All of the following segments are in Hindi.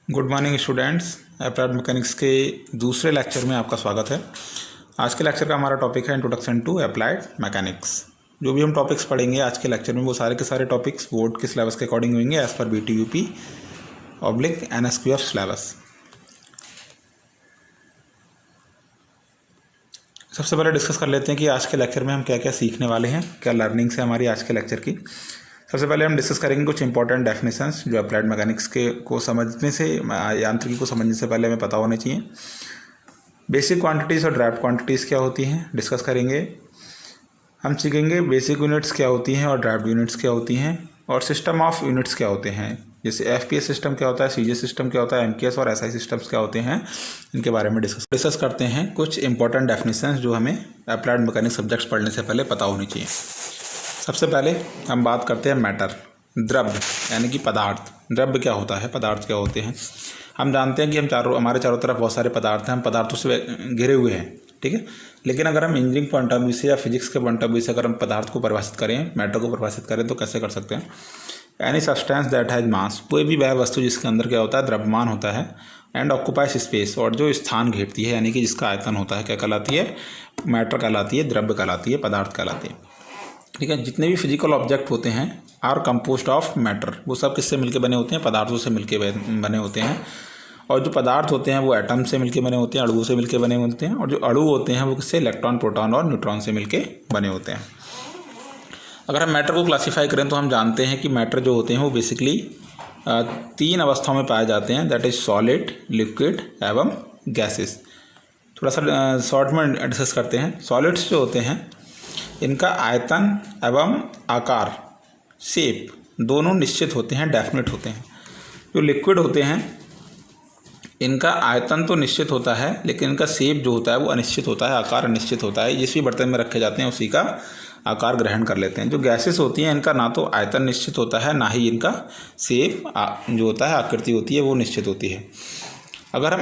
Good morning students. Applied mechanics के दूसरे लेक्चर में आपका स्वागत है। आज के लेक्चर का हमारा टॉपिक है इंट्रोडक्शन टू अप्लाइड मैकेनिक्स। जो भी हम टॉपिक्स पढ़ेंगे आज के लेक्चर में वो सारे के सारे टॉपिक्स बोर्ड के सिलेबस के अकॉर्डिंग होंगे एज़ पर BTUP/NSQF सिलेबस। सबसे पहले डिस्कस कर लेते हैं कि आज के लेक्चर में हम क्या क्या सीखने वाले हैं, क्या लर्निंग्स है हमारी आज के लेक्चर की। सबसे पहले हम डिस्कस करेंगे कुछ इंपॉर्टेंट डेफिनेशंस जो अप्लाइड मैकेनिक्स के को समझने से, यांत्रिकी को समझने से पहले हमें पता होने चाहिए। बेसिक क्वांटिटीज़ और ड्राफ्ट क्वांटिटीज़ क्या होती हैं डिस्कस करेंगे। हम सीखेंगे बेसिक यूनिट्स क्या होती हैं और ड्राफ्ट यूनिट्स क्या होती हैं, और सिस्टम ऑफ यूनिट्स क्या होते हैं, जैसे FPS सिस्टम क्या होता है, CJ सिस्टम क्या होता है, MKS और SI सिस्टम्स क्या होते हैं, इनके बारे में डिस्कस करते हैं। कुछ इंपॉर्टेंट डेफिनेशंस जो हमें अप्लाइड मैकेनिक्स सब्जेक्ट्स पढ़ने से पहले पता होनी चाहिए। सबसे पहले हम बात करते हैं मैटर, द्रव्य यानी कि पदार्थ। द्रव्य क्या होता है, पदार्थ क्या होते हैं। हम जानते हैं कि हमारे चारों तरफ बहुत सारे पदार्थ हैं, हम पदार्थों से घिरे हुए हैं, ठीक है। लेकिन अगर हम इंजीनियरिंग पॉइंट ऑफ व्यू से या फिजिक्स के पॉइंट ऑफ व्यू से अगर हम पदार्थ को परिभाषित करें, मैटर को परिभाषित करें, तो कैसे कर सकते हैं। एनी सब्सटेंस दैट हैज मास, कोई भी वह वस्तु जिसके अंदर क्या होता है, द्रव्यमान होता है, एंड ऑक्यूपाइज स्पेस, और जो स्थान घेरती है यानी कि जिसका आयतन होता है, क्या कहलाती है, मैटर कहलाती है, द्रव्य कहलाती है, पदार्थ कहलाती है, ठीक है। जितने भी फिजिकल ऑब्जेक्ट होते हैं आर कंपोज्ड ऑफ मैटर, वो सब किससे मिलके बने होते हैं, पदार्थों से मिलके बने होते हैं। और जो पदार्थ होते हैं वो एटम से मिलके बने होते हैं, अणुओं से मिलके बने होते हैं, और जो अणु होते हैं वो किससे, इलेक्ट्रॉन, प्रोटॉन और न्यूट्रॉन से मिलके बने होते हैं। अगर हम मैटर को क्लासीफाई करें तो हम जानते हैं कि मैटर जो होते हैं वो बेसिकली 3 अवस्थाओं में पाए जाते हैं, दैट इज सॉलिड, लिक्विड एवं गैसेस। थोड़ा सा शॉर्ट में डिस्कस करते हैं। सॉलिड्स जो होते हैं इनका आयतन एवं आकार, शेप दोनों निश्चित होते हैं, डेफिनेट होते हैं। जो लिक्विड होते हैं इनका आयतन तो निश्चित होता है लेकिन इनका शेप जो होता है वो अनिश्चित होता है, आकार अनिश्चित होता है। जिस भी बर्तन में रखे जाते हैं उसी का आकार ग्रहण कर लेते हैं। जो गैसेस होती हैं इनका ना तो आयतन निश्चित होता है, ना ही इनका शेप जो होता है, आकृति होती है, वो निश्चित होती है। अगर हम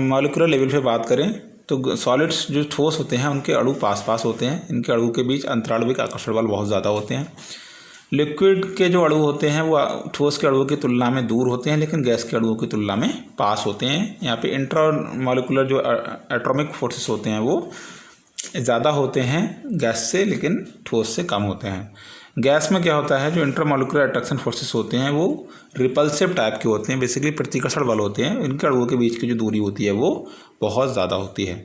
मॉलिक्यूलर लेवल पे बात करें तो सॉलिड्स जो ठोस होते हैं उनके अणु पास पास होते हैं, इनके अणु के बीच अंतराणविक आकर्षण बल बहुत ज़्यादा होते हैं। लिक्विड के जो अणु होते हैं वो ठोस के अणुओं की तुलना में दूर होते हैं, लेकिन गैस के अणुओं की तुलना में पास होते हैं। यहाँ पे इंट्रा मॉलिक्यूलर जो एटॉमिक फोर्सेस होते हैं वो ज़्यादा होते हैं गैस से, लेकिन ठोस से कम होते हैं। गैस में क्या होता है, जो इंटरमॉलिक्यूलर अट्रैक्शन फोर्सेस होते हैं वो रिपल्सिव टाइप के होते हैं, बेसिकली प्रतिकर्षण बल होते हैं। इनके अणुओं के बीच की जो दूरी होती है वो बहुत ज़्यादा होती है।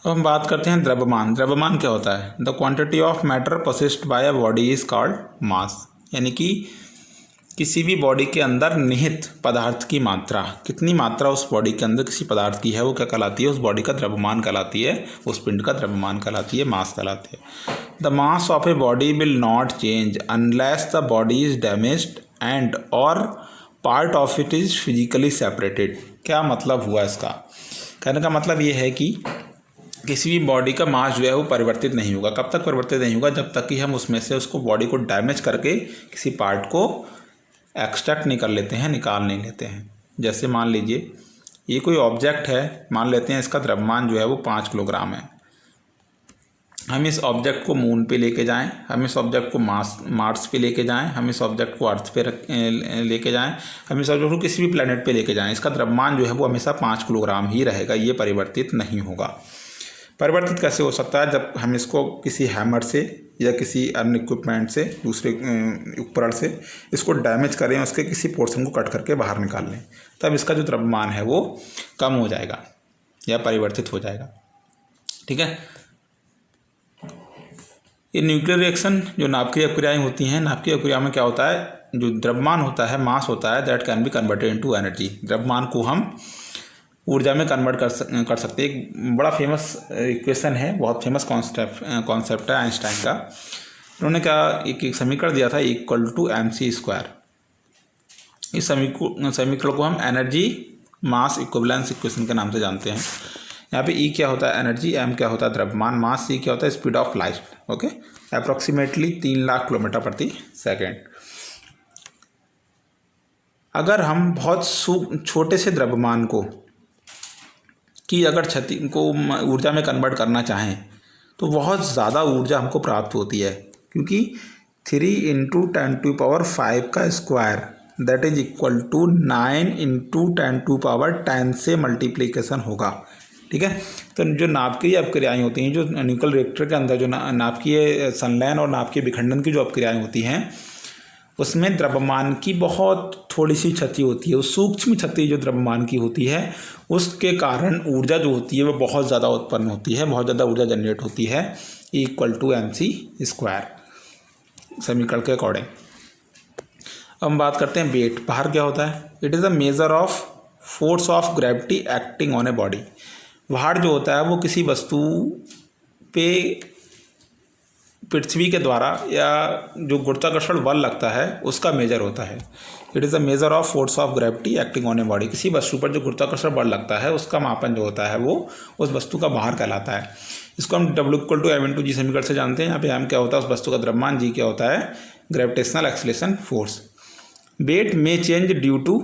अब हम बात करते हैं द्रव्यमान। द्रव्यमान क्या होता है, the quantity of matter possessed bye a body is called मास, यानी कि किसी भी बॉडी के अंदर निहित पदार्थ की मात्रा, कितनी मात्रा उस बॉडी के अंदर किसी पदार्थ की है वो क्या कहलाती है, उस बॉडी का द्रव्यमान कहलाती है, उस पिंड का द्रव्यमान कहलाती है, मास कहलाती है। The mass of a body will not change unless the body is damaged and और part of it is physically separated. क्या मतलब हुआ इसका, कहने का मतलब ये है कि किसी भी बॉडी का मास जो है वो परिवर्तित नहीं होगा। कब तक परिवर्तित नहीं होगा, जब तक कि हम उसमें से उसको बॉडी को डैमेज करके किसी पार्ट को एक्सट्रैक्ट नहीं कर लेते हैं, निकाल नहीं लेते हैं। जैसे मान लीजिए ये कोई ऑब्जेक्ट है, मान लेते हैं इसका द्रव्यमान जो है वो 5 किलोग्राम है। हम इस ऑब्जेक्ट को मून पे लेके जाएं, हम इस ऑब्जेक्ट को मार्स पे लेके जाएं, हम इस ऑब्जेक्ट को अर्थ पे लेके जाएं, हम इस ऑब्जेक्ट को किसी भी प्लेनेट पे लेके जाएं, इसका द्रव्यमान जो है वो हमेशा 5 किलोग्राम ही रहेगा, ये परिवर्तित नहीं होगा। परिवर्तित कैसे हो सकता है, जब हम इसको किसी हैमर से या किसी अन्य इक्विपमेंट से, दूसरे उपकरण से इसको डैमेज करें, उसके किसी पोर्शन को कट करके बाहर निकाल लें, तब इसका जो द्रव्यमान है वो कम हो जाएगा या परिवर्तित हो जाएगा, ठीक है। ये न्यूक्लियर रिएक्शन जो नाभिकीय अभिक्रियाएँ होती हैं, नाभिकीय अभिक्रिया में क्या होता है, जो द्रव्यमान होता है, मास होता है, that can be converted into energy. द्रव्यमान को हम ऊर्जा में कन्वर्ट कर सकते हैं। एक बड़ा फेमस इक्वेशन है, बहुत फेमस कॉन्सेप्ट है आइंस्टाइन का। उन्होंने क्या एक समीकरण दिया था, =mc²। इस समीकरण को हम एनर्जी मास इक्विवेलेंस इक्वेशन के नाम से जानते हैं। यहाँ पे E क्या होता है, एनर्जी, M क्या होता है, द्रव्यमान, मास, C क्या होता है, speed of light, okay, approximately 3 lakh kilometre प्रति सेकेंड। अगर हम बहुत छोटे से द्रव्यमान को कि अगर क्षति को ऊर्जा में कन्वर्ट करना चाहें तो बहुत ज़्यादा ऊर्जा हमको प्राप्त होती है, क्योंकि 3 × 10⁵ का square that is equal to 9 into 10⁻10 से मल्टीप्लीकेशन होगा। ठीक है, तो जो नाभिकीय अपक्रियाएँ होती हैं, जो न्यूक्लियर रिएक्टर के अंदर जो नाभिकीय संलयन और नाभिकीय विखंडन की जो अपक्रियाएँ होती हैं, उसमें द्रव्यमान की बहुत थोड़ी सी क्षति होती है। उस सूक्ष्म क्षति जो द्रव्यमान की होती है, उसके कारण ऊर्जा जो होती है वो बहुत ज़्यादा उत्पन्न होती है, बहुत ज़्यादा ऊर्जा जनरेट होती है, इक्वल टू mc² समीकरण के अकॉर्डिंग। अब हम बात करते हैं वेट। भार क्या होता है? It is a measure of force of gravity acting on a body. भार जो होता है वो किसी वस्तु पे पृथ्वी के द्वारा या जो गुरुत्वाकर्षण बल लगता है उसका मेजर होता है। It is a measure of force of gravity acting on a body. किसी वस्तु पर जो गुरुत्वाकर्षण बल लगता है उसका मापन जो होता है वो उस वस्तु का भार कहलाता है। इसको हम W=m/g समीकरण से जानते हैं। यहाँ पे m क्या होता है? उस वस्तु का द्रव्यमान, g क्या होता है? Gravitational acceleration force. वेट में change due to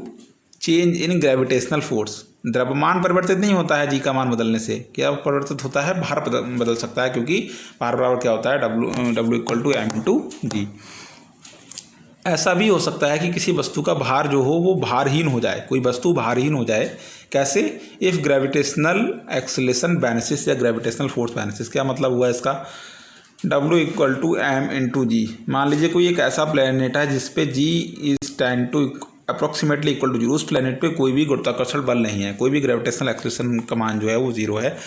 change in gravitational force. द्रव्यमान परिवर्तित नहीं होता है जी का मान बदलने से। क्या परिवर्तित होता है? भार बदल सकता है, क्योंकि भार बराबर क्या होता है? W=m/g। ऐसा भी हो सकता है कि किसी वस्तु का भार जो हो वो भारहीन हो जाए, कोई वस्तु भारहीन हो जाए। कैसे? इफ़ ग्रेविटेशनल एक्सीलरेशन वैनिसेस या ग्रेविटेशनल फोर्स वैनिसेस। क्या मतलब हुआ इसका? W=m/g। मान लीजिए कोई एक ऐसा प्लेनेट है जिसपे g is 10 to approximately equal to 0। उस प्लेनेट पे कोई भी गुरुत्वाकर्षण बल नहीं है, कोई भी ग्रेविटेशनल एक्सीलरेशन का मान जो है वो 0 है।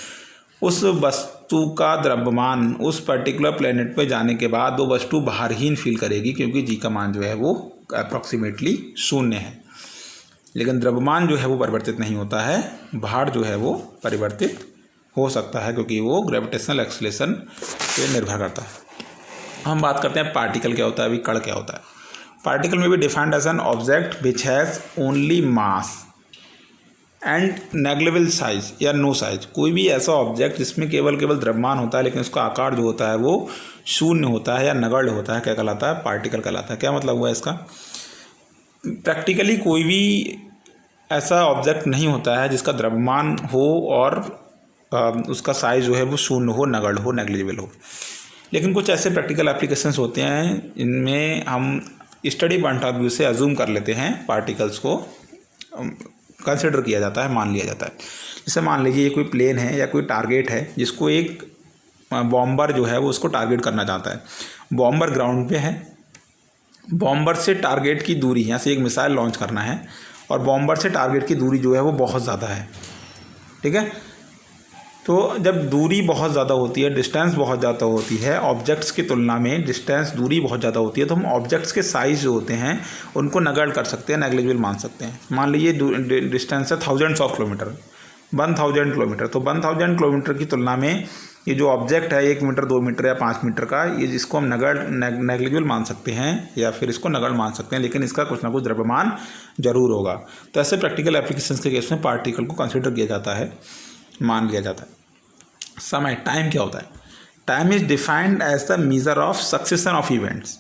उस वस्तु का द्रव्यमान उस पर्टिकुलर प्लेनेट पे जाने के बाद वो वस्तु भारहीन फील करेगी, क्योंकि जी का मान जो है वो अप्रॉक्सीमेटली 0 है। लेकिन द्रव्यमान जो है वो परिवर्तित नहीं होता है, भार जो है वो परिवर्तित हो सकता है, क्योंकि वो ग्रेविटेशनल एक्सीलरेशन पे निर्भर करता है। हम बात करते हैं पार्टिकल क्या होता है, अभी कण क्या होता है। पार्टिकल में भी defined as an object which has only mass and negligible size या नो साइज। कोई भी ऐसा ऑब्जेक्ट जिसमें केवल द्रव्यमान होता है लेकिन उसका आकार जो होता है वो 0 होता है या नगण्य होता है, क्या कहलाता है? पार्टिकल कहलाता है। क्या मतलब हुआ इसका? प्रैक्टिकली कोई भी ऐसा ऑब्जेक्ट नहीं होता है जिसका द्रव्यमान हो और उसका साइज जो है वो 0 हो, नगण्य हो, नेग्लिजिबल हो। लेकिन कुछ ऐसे प्रैक्टिकल एप्लीकेशंस होते हैं इनमें हम स्टडी पॉइंट ऑफ व्यू से अज्यूम कर लेते हैं, पार्टिकल्स को कंसिडर किया जाता है, मान लिया जाता है। जैसे मान लीजिए ये कोई प्लेन है या कोई टारगेट है जिसको एक बॉम्बर जो है वो उसको टारगेट करना चाहता है। बॉम्बर ग्राउंड पे है, बॉम्बर से टारगेट की दूरी, यहाँ से एक मिसाइल लॉन्च करना है और बॉम्बर से टारगेट की दूरी जो है वो बहुत ज़्यादा है। ठीक है, तो जब दूरी बहुत ज़्यादा होती है, डिस्टेंस बहुत ज़्यादा होती है, ऑब्जेक्ट्स की तुलना में डिस्टेंस दूरी बहुत ज़्यादा होती है, तो हम ऑब्जेक्ट्स के साइज़ जो होते हैं उनको नगण्य कर सकते हैं, नेग्लिजिबल मान सकते हैं। मान लीजिए डिस्टेंस है थाउजेंड्स ऑफ किलोमीटर, 1000 किलोमीटर। तो 1000 किलोमीटर की तुलना में ये जो ऑब्जेक्ट है 1 मीटर, 2 मीटर या 5 मीटर का, ये जिसको हम नेग्लिजिबल मान सकते हैं या फिर इसको नगण्य मान सकते हैं, लेकिन इसका कुछ ना कुछ द्रव्यमान जरूर होगा। तो ऐसे प्रैक्टिकल एप्लीकेशंस के केस में पार्टिकल को कंसिडर किया जाता है, मान लिया जाता है। समय, टाइम क्या होता है? Time is defined as the measure of succession of events.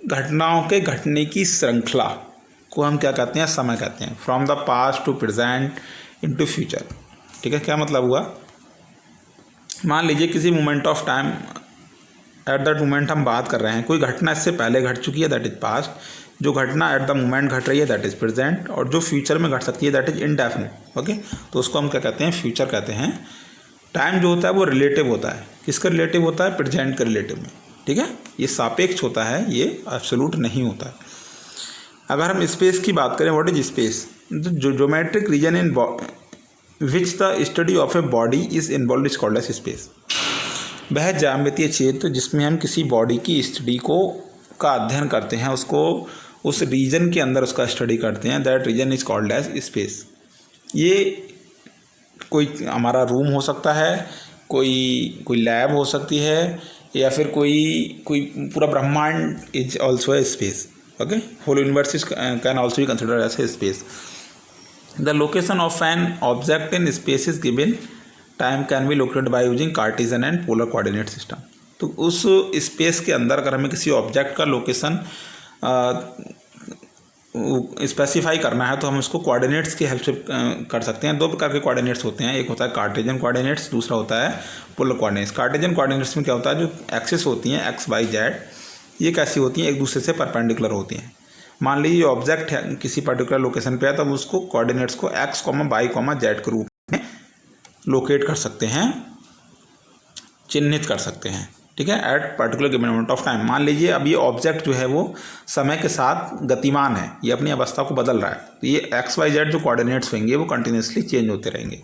घटनाओं के घटने की श्रृंखला को हम क्या कहते हैं? समय कहते हैं। From the past to present into future. ठीक है, क्या मतलब हुआ? मान लीजिए किसी moment of time, at that moment हम बात कर रहे हैं, कोई घटना इससे पहले घट चुकी है, दैट इज पास्ट। जो घटना एट द मोमेंट घट रही है, दैट इज प्रेजेंट। और जो फ्यूचर में घट सकती है, दैट इज इनडेफिनिट। ओके, तो उसको हम क्या कहते हैं? फ्यूचर कहते हैं। टाइम जो होता है वो रिलेटिव होता है। किसका रिलेटिव होता है? प्रेजेंट के रिलेटिव में। ठीक है, ये सापेक्ष होता है, ये एब्सोल्यूट नहीं होता है। अगर हम स्पेस की बात करें, व्हाट इज स्पेस? जो geometric region in which the study of a body is involve is called as space. वह ज्यामितीय क्षेत्र जिसमें हम किसी बॉडी की स्टडी का अध्ययन करते हैं, उसको उस रीजन के अंदर उसका स्टडी करते हैं, that region is called as space. ये कोई हमारा रूम हो सकता है, कोई लैब हो सकती है, या फिर कोई पूरा ब्रह्मांड is also a space. Okay, whole universe can also be considered as a space. The location of an object in space is given. Time can be located by using Cartesian and polar coordinate system. तो उस स्पेस के अंदर अगर हमें किसी ऑब्जेक्ट का लोकेशन स्पेसिफाई करना है तो हम उसको कोऑर्डिनेट्स की हेल्प से कर सकते हैं। दो प्रकार के कोऑर्डिनेट्स होते हैं, एक होता है कार्टेशियन कोऑर्डिनेट्स, दूसरा होता है पोलर कोऑर्डिनेट्स। कार्टेशियन कोऑर्डिनेट्स में क्या होता है? जो एक्सिस होती हैं, एक्स वाई जेड, ये कैसी होती हैं? एक दूसरे से परपेंडिकुलर होती हैं। मान लीजिए ऑब्जेक्ट है किसी पर्टिकुलर लोकेशन पे है, तो हम उसको कोऑर्डिनेट्स को x, y, z के रूप में लोकेट कर सकते हैं, चिन्हित कर सकते हैं, ठीक है, at particular given moment of time. मान लीजिए अब ये ऑब्जेक्ट जो है वो समय के साथ गतिमान है, ये अपनी अवस्था को बदल रहा है, तो ये x, y, z जो कोऑर्डिनेट्स होंगे वो कंटिन्यूसली चेंज होते रहेंगे।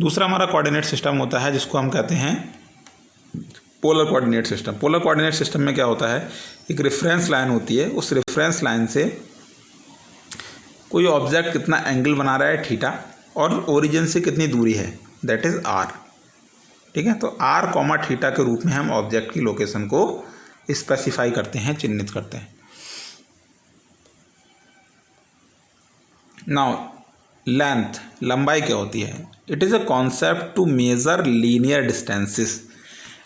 दूसरा हमारा कोऑर्डिनेट सिस्टम होता है जिसको हम कहते हैं polar coordinate system. Polar coordinate system में क्या होता है, एक रेफरेंस लाइन होती है, उस रेफरेंस लाइन से कोई ऑब्जेक्ट कितना एंगल बना रहा है थीटा, और ओरिजिन से कितनी दूरी है, दैट इज़ r, ठीक है। तो r, थीटा के रूप में हम ऑब्जेक्ट की लोकेशन को स्पेसिफाई करते हैं, चिन्हित करते हैं। नाउ लेंथ, लंबाई क्या होती है? It is a concept to measure linear distances.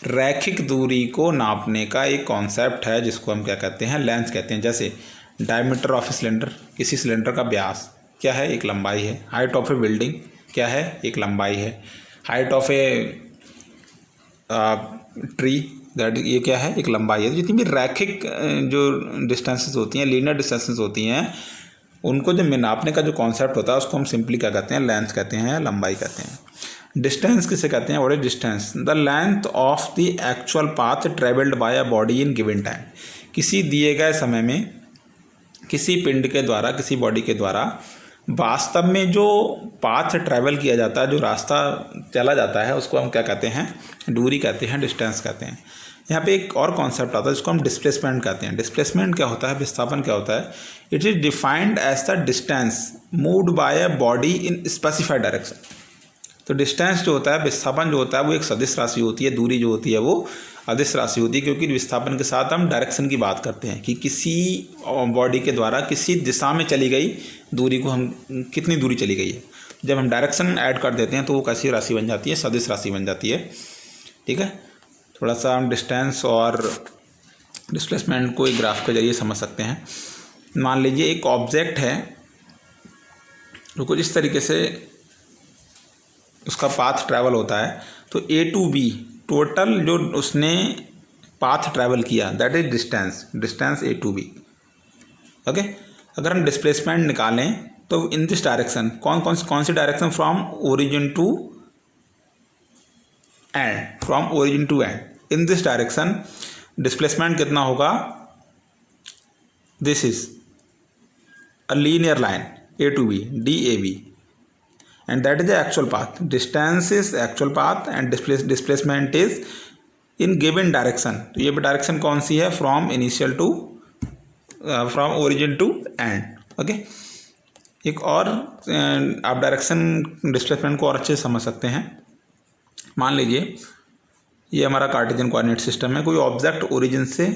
रैखिक दूरी को नापने का एक कॉन्सेप्ट है जिसको हम क्या कहते हैं, लेंथ कहते हैं। जैसे डायमीटर ऑफ ए सिलेंडर, किसी सिलेंडर का व्यास क्या है, एक लंबाई है। हाइट ऑफ ए बिल्डिंग क्या है, एक लंबाई है। Height of a tree, that ये क्या है, एक लंबाई है। जितनी भी रैखिक जो डिस्टेंसेस होती हैं, लीनियर डिस्टेंसेस होती हैं, उनको जब नापने का जो कॉन्सेप्ट होता है उसको हम सिंपली क्या कहते हैं, लेंथ कहते हैं, लंबाई कहते हैं। डिस्टेंस किसे कहते हैं? What is distance? The length of the actual path travelled by a body in given time. किसी दिए गए समय में किसी पिंड के द्वारा, किसी बॉडी के द्वारा वास्तव में जो पाथ ट्रैवल किया जाता है, जो रास्ता चला जाता है, उसको हम क्या कहते हैं, दूरी कहते हैं, डिस्टेंस कहते हैं। यहाँ पे एक और कॉन्सेप्ट आता है जिसको हम डिस्प्लेसमेंट कहते हैं। डिस्प्लेसमेंट क्या होता है, विस्थापन क्या होता है? It is defined as the distance moved by a body in specified direction. तो डिस्टेंस जो होता है, विस्थापन जो होता है, वो एक सदिश राशि होती है, दूरी जो होती है वो अदिश राशि होती है, क्योंकि विस्थापन के साथ हम डायरेक्शन की बात करते हैं कि किसी बॉडी के द्वारा किसी दिशा में चली गई दूरी को हम कितनी दूरी चली गई है। जब हम डायरेक्शन ऐड कर देते हैं तो वो कैसी राशि बन जाती है, सदिश राशि बन जाती है, ठीक है। थोड़ा सा हम डिस्टेंस और डिस्प्लेसमेंट को एक ग्राफ के जरिए समझ सकते हैं। मान लीजिए एक ऑब्जेक्ट है जो कुछ इस तरीके से उसका पाथ ट्रैवल होता है, तो A to B टोटल जो उसने पाथ ट्रैवल किया, that is distance A to B, okay. अगर हम डिस्प्लेसमेंट निकालें तो इन दिस डायरेक्शन, कौन सी direction? From origin to end, from origin to end. In this direction displacement कितना होगा? This is a linear line A to B, DAB, and that is the actual path. Distance is actual path and displacement is in given direction. तो ये डायरेक्शन कौन सी है? From initial to, from origin to end, okay. एक और आप डायरेक्शन डिस्प्लेसमेंट को और अच्छे से समझ सकते हैं। मान लीजिए ये हमारा कार्टेशियन कोऑर्डिनेट सिस्टम है। कोई ऑब्जेक्ट ओरिजिन से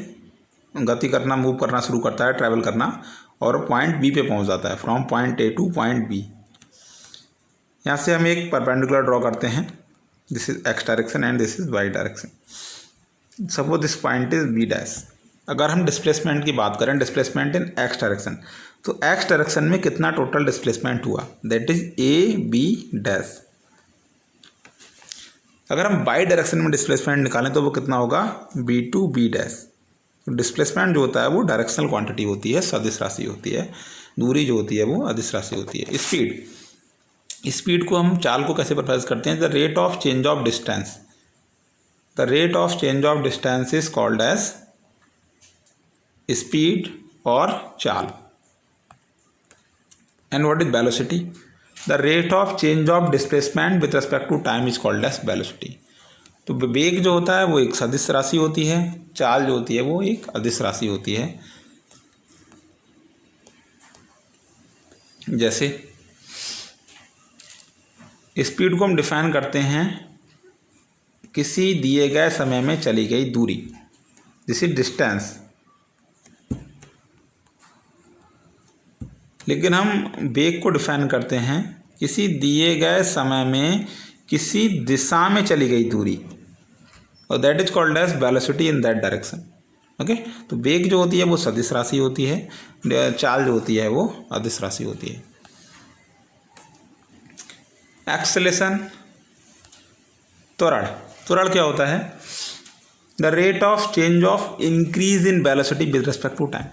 गति करना, मूव करना शुरू करता है, ट्रैवल करना, और पॉइंट बी पे पहुंच जाता है, from point A to point B. यहाँ से हम एक परपेंडिकुलर ड्रॉ करते हैं, this is X direction and this is Y direction. Suppose this point is B dash. अगर हम डिस्प्लेसमेंट की बात करें, डिस्प्लेसमेंट इन एक्स डायरेक्शन, तो एक्स डायरेक्शन में कितना टोटल डिस्प्लेसमेंट हुआ? That is A B dash. अगर हम वाई डायरेक्शन में डिस्प्लेसमेंट निकालें तो वो कितना होगा? B to B dash. तो डिस्प्लेसमेंट जो होता है वो डायरेक्शनल क्वांटिटी होती है, सदिश राशि होती है। दूरी जो होती है वो अदिश राशि होती है। स्पीड को हम, चाल को कैसे परिभाषित करते हैं? The rate of change of distance, the rate of change of distance is called as speed और चाल। And what is velocity? The rate of change of displacement with respect to time is called as velocity. तो वेग जो होता है वो एक सदिश राशि होती है, चाल जो होती है वो एक अदिश राशि होती है। जैसे स्पीड को हम डिफाइन करते हैं किसी दिए गए समय में चली गई दूरी, दिस इज डिस्टेंस। लेकिन हम वेग को डिफाइन करते हैं किसी दिए गए समय में किसी दिशा में चली गई दूरी, और that is called as velocity in that direction, okay. तो वेग जो होती है वो सदिश राशि होती है, चाल जो होती है वो अदिश राशि होती है। एक्सेलेरेशन, त्वरण क्या होता है? The rate of change of increase in velocity with respect to time.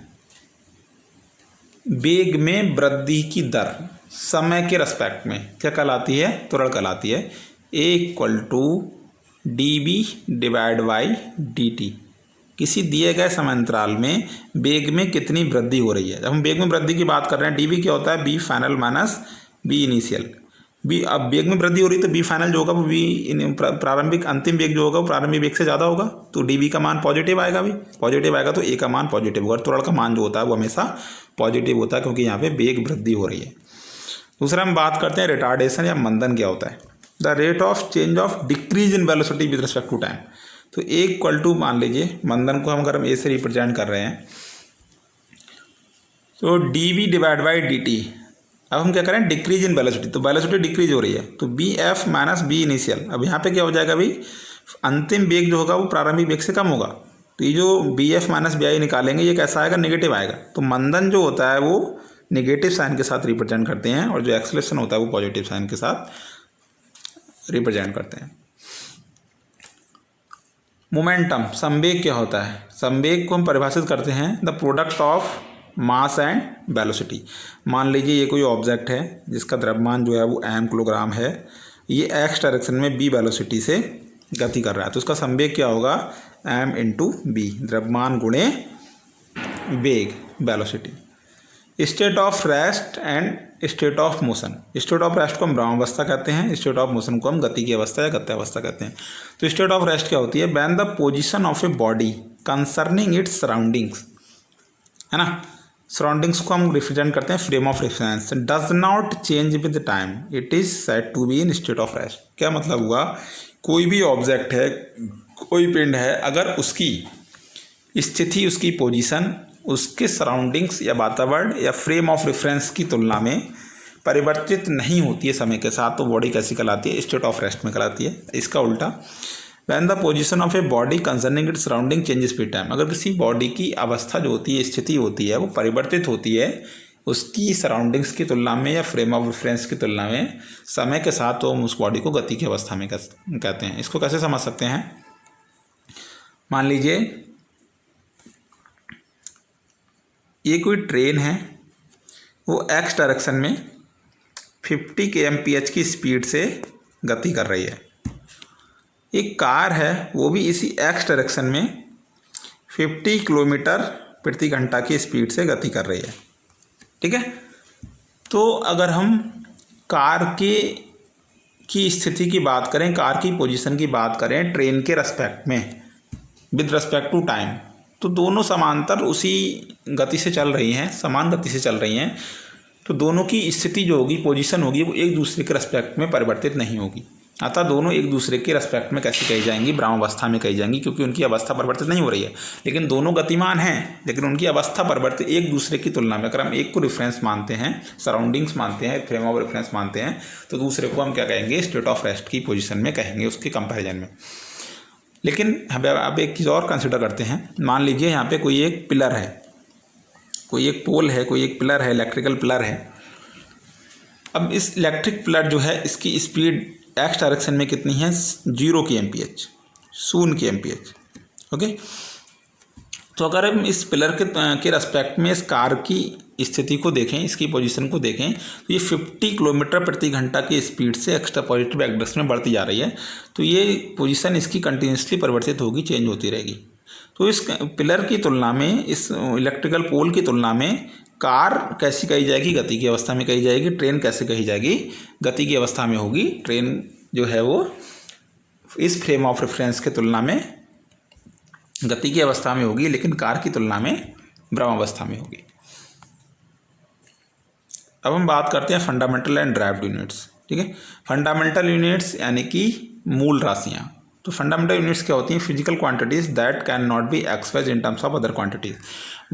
वेग में वृद्धि की दर समय के रेस्पेक्ट में क्या कहलाती है? त्वरण कहलाती है। A equal to D V divide by D T. किसी दिए गए समय अंतराल में वेग में कितनी वृद्धि हो रही है। जब हम वेग में वृद्धि की बात कर रहे हैं, डी बी क्या होता है? V final minus V initial. V अब वेग में वृद्धि हो रही है तो बी फाइनल जो होगा वो बी प्रारंभिक अंतिम वेग जो होगा वो प्रारंभिक वेग से ज़्यादा होगा, तो डी बी का मान पॉजिटिव आएगा। भी पॉजिटिव आएगा तो ए का मान पॉजिटिव होगा। त्वरण का मान जो होता है वो हमेशा पॉजिटिव होता है क्योंकि यहाँ पे वेग वृद्धि हो रही है। दूसरा हम बात करते हैं रिटार्डेशन या मंदन क्या होता है। The rate of change of decrease in velocity with respect to time. तो ए इक्वल टू मान लीजिए मंदन को हम अगर हम ए से रिप्रेजेंट कर रहे हैं तो D V divide by D T. अब हम क्या करें? डिक्रीज इन वेलोसिटी, तो वेलोसिटी डिक्रीज हो रही है तो V F minus V initial. अब यहाँ पे क्या हो जाएगा भाई? अंतिम वेग जो होगा वो प्रारंभिक वेग से कम होगा, तो ये जो V F minus V I निकालेंगे ये कैसा आएगा? नेगेटिव आएगा। तो मंदन जो होता है वो नेगेटिव साइन के साथ रिप्रेजेंट करते हैं और जो एक्सेलरेशन होता है वो पॉजिटिव साइन के साथ रिप्रेजेंट करते हैं। मोमेंटम संवेग क्या होता है? संवेग को हम परिभाषित करते हैं the product of mass and velocity. मान लीजिए ये कोई ऑब्जेक्ट है जिसका द्रव्यमान जो है वो m किलोग्राम है, ये एक्स डायरेक्शन में b वेलोसिटी से गति कर रहा है, तो उसका संवेग क्या होगा? m इंटू बी, द्रव्यमान गुणे वेग velocity. State of rest and state of motion. State of rest को हम ब्रह्मावस्था कहते हैं, स्टेट ऑफ मोशन को हम गति की अवस्था या गत्यावस्था कहते हैं। तो स्टेट ऑफ रेस्ट क्या होती है? When the position of a body concerning its surroundings, है ना, सराउंडिंग्स को हम रिप्रेजेंट करते हैं frame of reference, does not change with time, it is said to be in state of rest. क्या मतलब हुआ? कोई भी ऑब्जेक्ट है, कोई पिंड है, अगर उसकी स्थिति, उसकी पोजीशन, उसके सराउंडिंग्स या वातावरण या फ्रेम ऑफ रेफरेंस की तुलना में परिवर्तित नहीं होती है समय के साथ, तो बॉडी कैसी कहलाती है? स्टेट ऑफ रेस्ट में कहलाती है। इसका उल्टा, when the position of a body concerning it surrounding changes with time. अगर किसी बॉडी की अवस्था जो होती है, स्थिति होती है, वो परिवर्तित होती है उसकी सराउंडिंग्स की तुलना में या फ्रेम ऑफ रेफरेंस की तुलना में समय के साथ, तो हम उस बॉडी को गति की अवस्था में कहते हैं। इसको कैसे समझ सकते हैं? मान लीजिए ये कोई ट्रेन है, वो एक्स डायरेक्शन में 50 kmph की स्पीड से गति कर रही है। एक कार है, वो भी इसी एक्स डायरेक्शन में 50 किलोमीटर प्रति घंटा की स्पीड से गति कर रही है। ठीक है, तो अगर हम कार की स्थिति की बात करें, कार की पोजीशन की बात करें ट्रेन के रेस्पेक्ट में विद रेस्पेक्ट टू टाइम, तो दोनों समांतर उसी गति से चल रही हैं, समान गति से चल रही हैं, तो दोनों की स्थिति जो होगी, पोजीशन होगी, वो एक दूसरे के रेस्पेक्ट में परिवर्तित नहीं होगी। अतः दोनों एक दूसरे के रेस्पेक्ट में कैसी कही जाएंगी? ब्रह्मावस्था में कही जाएंगी, क्योंकि उनकी अवस्था परिवर्तित नहीं हो रही है। लेकिन दोनों गतिमान हैं, लेकिन उनकी अवस्था परिवर्तित एक दूसरे की तुलना में। अगर हम एक को रेफरेंस मानते हैं, सराउंडिंग्स मानते हैं, फ्रेम ऑफ रेफरेंस मानते हैं, तो दूसरे को हम क्या कहेंगे? स्टेट ऑफ रेस्ट की पोजीशन में कहेंगे, उसके कंपैरिजन में। लेकिन अब एक चीज़ और कंसिडर करते हैं। मान लीजिए यहाँ पे कोई एक पिलर है, कोई एक पोल है, कोई एक पिलर है, इलेक्ट्रिकल पिलर है। अब इस इलेक्ट्रिक पिलर जो है, इसकी स्पीड एक्स डायरेक्शन में कितनी है? 0 kmph, 0 kmph। ओके, तो अगर हम इस पिलर के रेस्पेक्ट में इस कार की स्थिति को देखें, इसकी पोजीशन को देखें, तो ये 50 किलोमीटर प्रति घंटा की स्पीड से एक्स्ट्रा पॉजिटिव डायरेक्शन में बढ़ती जा रही है। तो ये पोजीशन इसकी कंटिन्यूसली परिवर्तित होगी, चेंज होती रहेगी। तो इस पिलर की तुलना में, इस इलेक्ट्रिकल पोल की तुलना में कार कैसी कही जाएगी? गति की अवस्था में कही जाएगी। ट्रेन कैसे कही जाएगी? गति की अवस्था में होगी। ट्रेन जो है वो इस फ्रेम ऑफ रेफरेंस के तुलना में गति की अवस्था में होगी, लेकिन कार की तुलना में ब्रह्मावस्था में होगी। अब हम बात करते हैं फंडामेंटल एंड ड्राइव्ड यूनिट्स। ठीक है, फंडामेंटल यूनिट्स यानी कि मूल राशियाँ। तो फंडामेंटल यूनिट्स क्या होती हैं? Physical quantities that can not be expressed in terms of other quantities.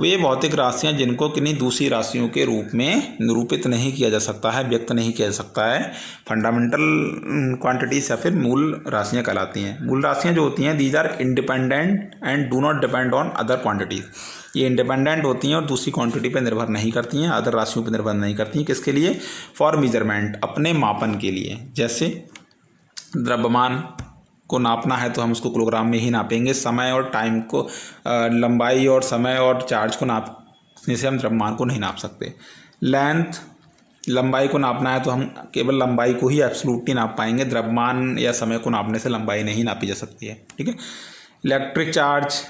वे भौतिक राशियाँ जिनको किन्हीं दूसरी राशियों के रूप में निरूपित नहीं किया जा सकता है, व्यक्त नहीं किया जा सकता है, फंडामेंटल क्वांटिटीज़ या फिर मूल राशियाँ कहलाती हैं। मूल राशियाँ जो होती हैं, these are independent and do not depend on other quantities. ये इंडिपेंडेंट होती हैं और दूसरी क्वांटिटी पर निर्भर नहीं करती हैं, अदर राशियों पर निर्भर नहीं करती हैं। किसके लिए? फॉर मेजरमेंट, अपने मापन के लिए। जैसे द्रव्यमान को नापना है तो हम उसको किलोग्राम में ही नापेंगे। समय और टाइम को, लंबाई और समय और चार्ज को जिसे हम द्रव्यमान को नहीं नाप सकते। लेंथ, लंबाई को नापना है तो हम केवल लंबाई को ही एब्सोल्यूटली नाप पाएंगे, द्रव्यमान या समय को नापने से लंबाई नहीं नापी जा सकती है, ठीक है। Electric charge,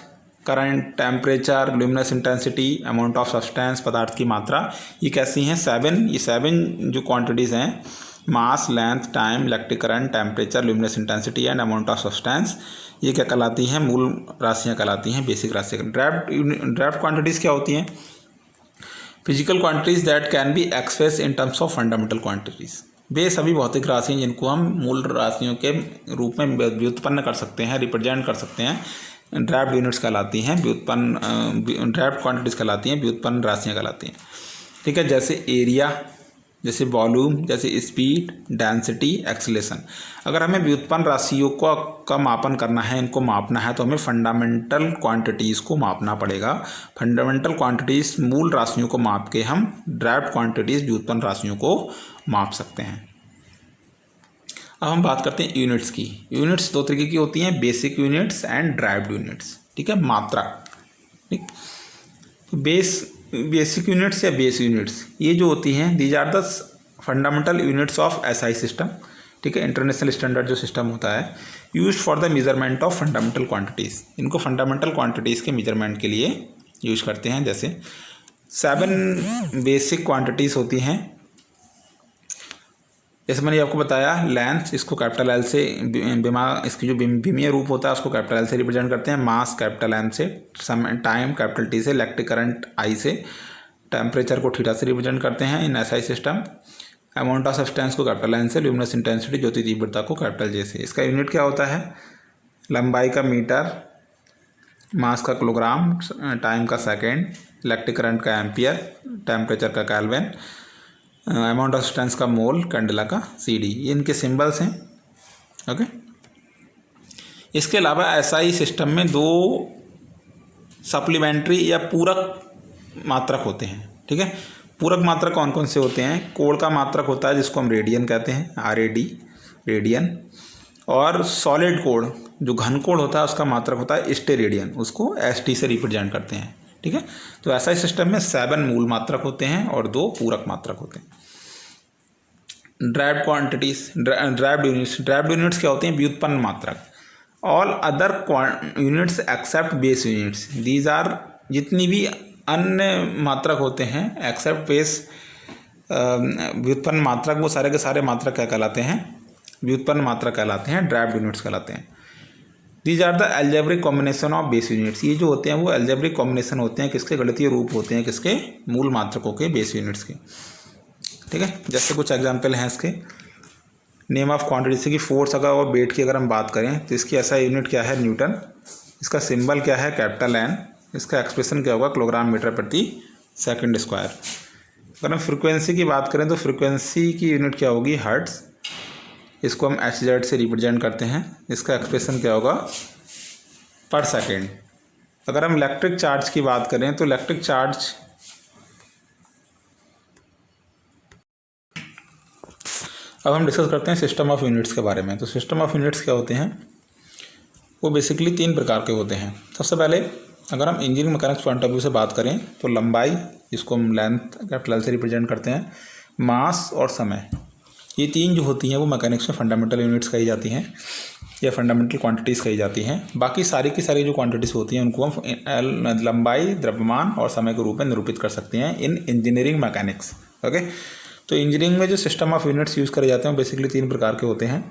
current, temperature, luminous intensity, amount of substance, पदार्थ की मात्रा, ये कैसी हैं? 7। ये 7 जो क्वांटिटीज़ हैं, mass, length, time, electric current, temperature, luminous intensity and amount of substance, ये क्या कहलाती हैं? मूल राशियाँ कहलाती हैं, बेसिक राशियाँ। ड्राफ्ट क्वांटिटीज़ क्या होती हैं? Physical quantities that can be express in terms of fundamental quantities. वे सभी भौतिक राशियाँ जिनको हम मूल राशियों के रूप में व्युत्पन्न कर सकते हैं, रिप्रेजेंट कर सकते हैं, ड्राफ्ट यूनिट्स कहलाती हैं, ड्राफ्ट क्वांटिटीज़ कहलाती हैं, व्युत्पन्न राशियाँ कहलाती हैं, ठीक है। जैसे एरिया, जैसे वॉल्यूम, जैसे स्पीड, डेंसिटी, एक्सीलरेशन। अगर हमें व्युत्पन्न राशियों का मापन करना है, इनको मापना है, तो हमें फंडामेंटल क्वांटिटीज़ को मापना पड़ेगा। फंडामेंटल क्वांटिटीज़ मूल राशियों को माप के हम ड्राफ्ट क्वांटिटीज़ व्युत्पन्न राशियों को माप सकते हैं। अब हम बात करते हैं यूनिट्स की। यूनिट्स 2 तरीके की होती हैं, basic units and derived units, ठीक है, मात्रक, ठीक। बेसिक यूनिट्स या बेस यूनिट्स, ये जो होती हैं, these are the fundamental units of SI system, ठीक है, इंटरनेशनल स्टैंडर्ड जो सिस्टम होता है, used for the measurement of fundamental quantities. इनको फंडामेंटल क्वांटिटीज़ के मेजरमेंट के लिए यूज करते हैं। जैसे 7 बेसिक क्वांटिटीज़ होती हैं, जैसे मैंने आपको बताया, लेंथ, इसको कैपिटल एल से, इसकी जो विमीय रूप होता है उसको कैपिटल एल से रिप्रेजेंट करते हैं। मास कैपिटल एम से, टाइम कैपिटल टी से, इलेक्ट्रिक करंट आई से, टेम्परेचर को थीटा से रिप्रेजेंट करते हैं in SI system. Amount of substance को कैपिटल एन से, ल्यूमिनस इंटेंसिटी, ज्योति तीव्रता को कैपिटल जे से। इसका यूनिट क्या होता है? लंबाई का मीटर, मास का किलोग्राम, टाइम का सेकेंड, इलेक्ट्रिक करंट का एम्पियर, टेम्परेचर का केल्विन, अमाउंट ऑफ सब्सटेंस का मोल, कैंडेला का सीडी। ये इनके सिंबल्स हैं, ओके। इसके अलावा एसआई सिस्टम में 2 सप्लीमेंट्री या पूरक मात्रक होते हैं, ठीक है। पूरक मात्रक कौन कौन से होते हैं? कोण का मात्रक होता है जिसको हम रेडियन कहते हैं, RAD, रेडियन। और सॉलिड कोण, जो घन कोण होता है उसका मात्रक होता है स्टेरेडियन, उसको ST से रिप्रेजेंट करते हैं, ठीक है। तो ऐसा सिस्टम में 7 मूल मात्रक होते हैं और 2 पूरक मात्रक होते हैं। ड्राइव्ड क्वांटिटीज, ड्राइव्ड यूनिट्स क्या होते हैं? व्युत्पन्न मात्रक। All other units except base units, these are, जितनी भी अन्य मात्रक होते हैं एक्सेप्ट बेस व्युत्पन्न मात्रक, वो सारे के सारे मात्रक क्या कहलाते हैं? व्युत्पन्न मात्रक कहलाते हैं, ड्राइव्ड यूनिट्स कहलाते हैं। These are the algebraic combination of base units. ये जो होते हैं वो एल्जेब्रिक कॉम्बिनेशन होते हैं, किसके? गणितीय रूप होते हैं, किसके? मूल मात्रकों के, बेस यूनिट्स के, ठीक है। जैसे कुछ एग्जांपल हैं इसके। नेम ऑफ क्वांटिटी, जैसे कि फोर्स अगर और वेट की अगर हम बात करें तो इसकी ऐसा यूनिट क्या है? न्यूटन। इसका सिंबल क्या है? Capital N। इसका एक्सप्रेशन क्या होगा? किलोग्राम मीटर प्रति सेकंड स्क्वायर। अगर हम फ्रिक्वेंसी की बात करें तो फ्रिक्वेंसी की यूनिट क्या होगी? हर्ट्ज। इसको हम HZ से रिप्रेजेंट करते हैं। इसका एक्सप्रेशन क्या होगा? पर सेकेंड। अगर हम इलेक्ट्रिक चार्ज की बात करें तो इलेक्ट्रिक चार्ज अब हम डिस्कस करते हैं सिस्टम ऑफ यूनिट्स के बारे में। तो सिस्टम ऑफ यूनिट्स क्या होते हैं? वो बेसिकली 3 प्रकार के होते हैं। सबसे पहले अगर हम engineering mechanics point of view से बात करें तो लंबाई, जिसको हम लेंथ कैपिटल से रिप्रेजेंट करते हैं, मास और समय, ये 3 जो होती हैं वो मैकेनिक्स में फंडामेंटल यूनिट्स कही जाती हैं या फंडामेंटल क्वांटिटीज़ कही जाती हैं। बाकी सारी की सारी जो क्वांटिटीज़ होती हैं उनको हम लंबाई, द्रव्यमान और समय के रूप में निरूपित कर सकते हैं इन इंजीनियरिंग मैकेनिक्स, ओके। तो इंजीनियरिंग में जो सिस्टम ऑफ यूनिट्स यूज़ करे जाते हैं बेसिकली 3 प्रकार के होते हैं।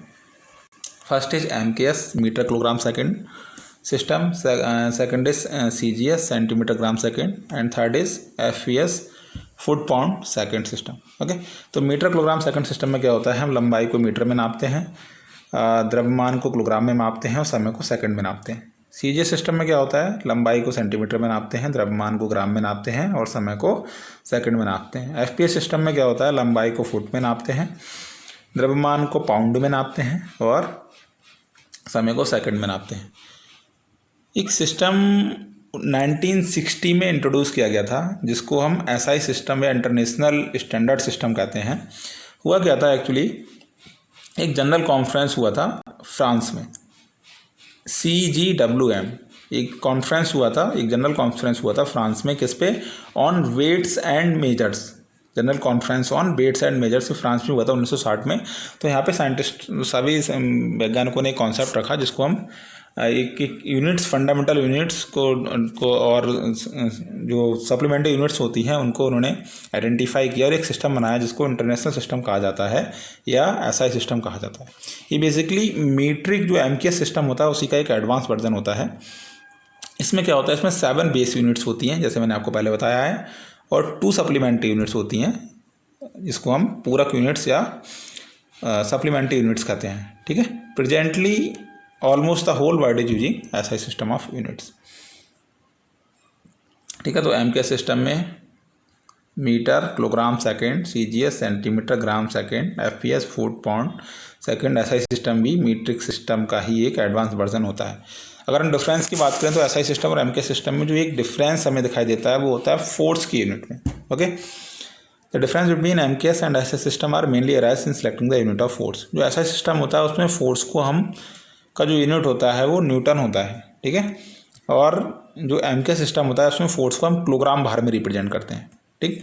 First is MKS, metre kilogram second system, second is CGS, centimetre gram second, and third is FPS, foot pound second system, okay. तो मीटर किलोग्राम सेकेंड सिस्टम में क्या होता है? हम लंबाई को मीटर में नापते हैं, द्रव्यमान को किलोग्राम में मापते हैं और समय को सेकंड में नापते हैं। CGS सिस्टम में क्या होता है? लंबाई को सेंटीमीटर में नापते हैं, द्रव्यमान को ग्राम में नापते हैं और समय को सेकंड में नापते हैं। FPS सिस्टम में क्या होता है? लंबाई को फुट में नापते हैं, द्रव्यमान को पाउंड में नापते हैं और समय को सेकंड में नापते हैं। एक सिस्टम 1960 में इंट्रोड्यूस किया गया था जिसको हम SI सिस्टम या इंटरनेशनल स्टैंडर्ड सिस्टम कहते हैं। हुआ क्या था एक्चुअली, एक जनरल कॉन्फ्रेंस हुआ था फ्रांस में, CGWM, एक कॉन्फ्रेंस हुआ था, एक जनरल कॉन्फ्रेंस हुआ था फ्रांस में, किस पे, on weights and measures, general conference on weights and measures France में हुआ था 1960 में। तो यहाँ पे साइंटिस्ट सभी वैज्ञानिकों ने एक कॉन्सेप्ट रखा जिसको हम एक यूनिट्स, फंडामेंटल यूनिट्स को और जो सप्लीमेंट्री यूनिट्स होती हैं उनको उन्होंने आइडेंटिफाई किया और एक सिस्टम बनाया जिसको इंटरनेशनल सिस्टम कहा जाता है या SI सिस्टम कहा जाता है। ये बेसिकली मीट्रिक जो MKS सिस्टम होता है उसी का एक एडवांस वर्जन होता है। इसमें क्या होता है, इसमें 7 बेस यूनिट्स होती हैं जैसे मैंने आपको पहले बताया है, और 2 सप्लीमेंट्री यूनिट्स होती हैं जिसको हम पूरक यूनिट्स या सप्लीमेंट्री यूनिट्स कहते हैं। ठीक है, presently almost the whole world is using SI system of units. ठीक है, तो MKS सिस्टम में metre, kilogram second, CGS centimetre gram second, FPS foot pound second, SI system भी मीट्रिक सिस्टम का ही एक एडवांस वर्जन होता है। अगर हम डिफरेंस की बात करें तो SI सिस्टम और MKS सिस्टम में जो एक डिफरेंस हमें दिखाई देता है वो होता है फोर्स की यूनिट में। Okay, the difference between MKS and SI system are mainly arise in selecting the unit of force. जो SI सिस्टम होता है उसमें फोर्स को हम का जो यूनिट होता है वो न्यूटन होता है। ठीक है, और जो MKS सिस्टम होता है उसमें फोर्स को हम किलोग्राम भार में रिप्रेजेंट करते हैं। ठीक,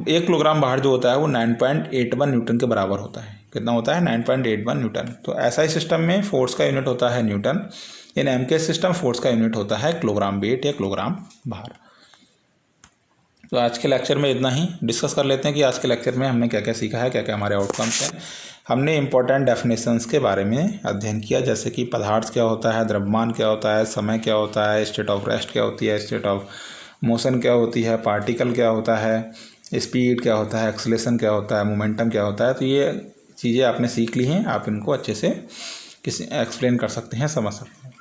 1 किलोग्राम भार जो होता है वो 9.81 न्यूटन के बराबर होता है। कितना होता है, 9.81 न्यूटन। तो SI सिस्टम में फोर्स का यूनिट होता है न्यूटन, इन MKS सिस्टम फोर्स का यूनिट होता है किलोग्राम वेट या किलोग्राम भार। तो आज के लेक्चर में इतना ही। डिस्कस कर लेते हैं कि आज के लेक्चर में हमने क्या क्या सीखा है, क्या क्या हमारे आउटकम्स हैं। हमने इंपॉर्टेंट डेफिनेशंस के बारे में अध्ययन किया, जैसे कि पदार्थ क्या होता है, द्रव्यमान क्या होता है, समय क्या होता है, स्टेट ऑफ रेस्ट क्या होती है, स्टेट ऑफ मोशन क्या होती है, पार्टिकल क्या होता है, स्पीड क्या होता है, एक्सेलेरेशन क्या होता है, मोमेंटम क्या होता है। तो ये चीज़ें आपने सीख ली हैं, आप इनको अच्छे से एक्सप्लेन कर सकते हैं, समझ सकते हैं।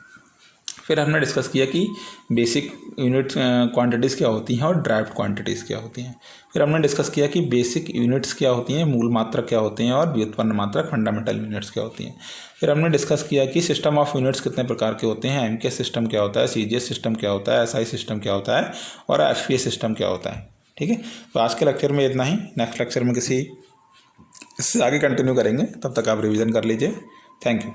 फिर हमने डिस्कस किया कि बेसिक यूनिट क्वांटिटीज़ क्या होती हैं और ड्राइव्ड क्वांटिटीज़ क्या होती हैं। फिर हमने डिस्कस किया कि बेसिक यूनिट्स क्या होती हैं, मूल मात्रक क्या होते हैं, और व्युत्पन्न मात्रक फंडामेंटल यूनिट्स क्या होती हैं। फिर हमने डिस्कस किया कि सिस्टम ऑफ यूनिट्स कितने प्रकार के होते हैं, MKS सिस्टम क्या होता है, CGS सिस्टम क्या होता है, SI सिस्टम क्या होता है, और FPS सिस्टम क्या होता है। ठीक है, तो आज के लेक्चर में इतना ही। नेक्स्ट लेक्चर में इससे आगे कंटिन्यू करेंगे, तब तक आप रिविज़न कर लीजिए। Thank you.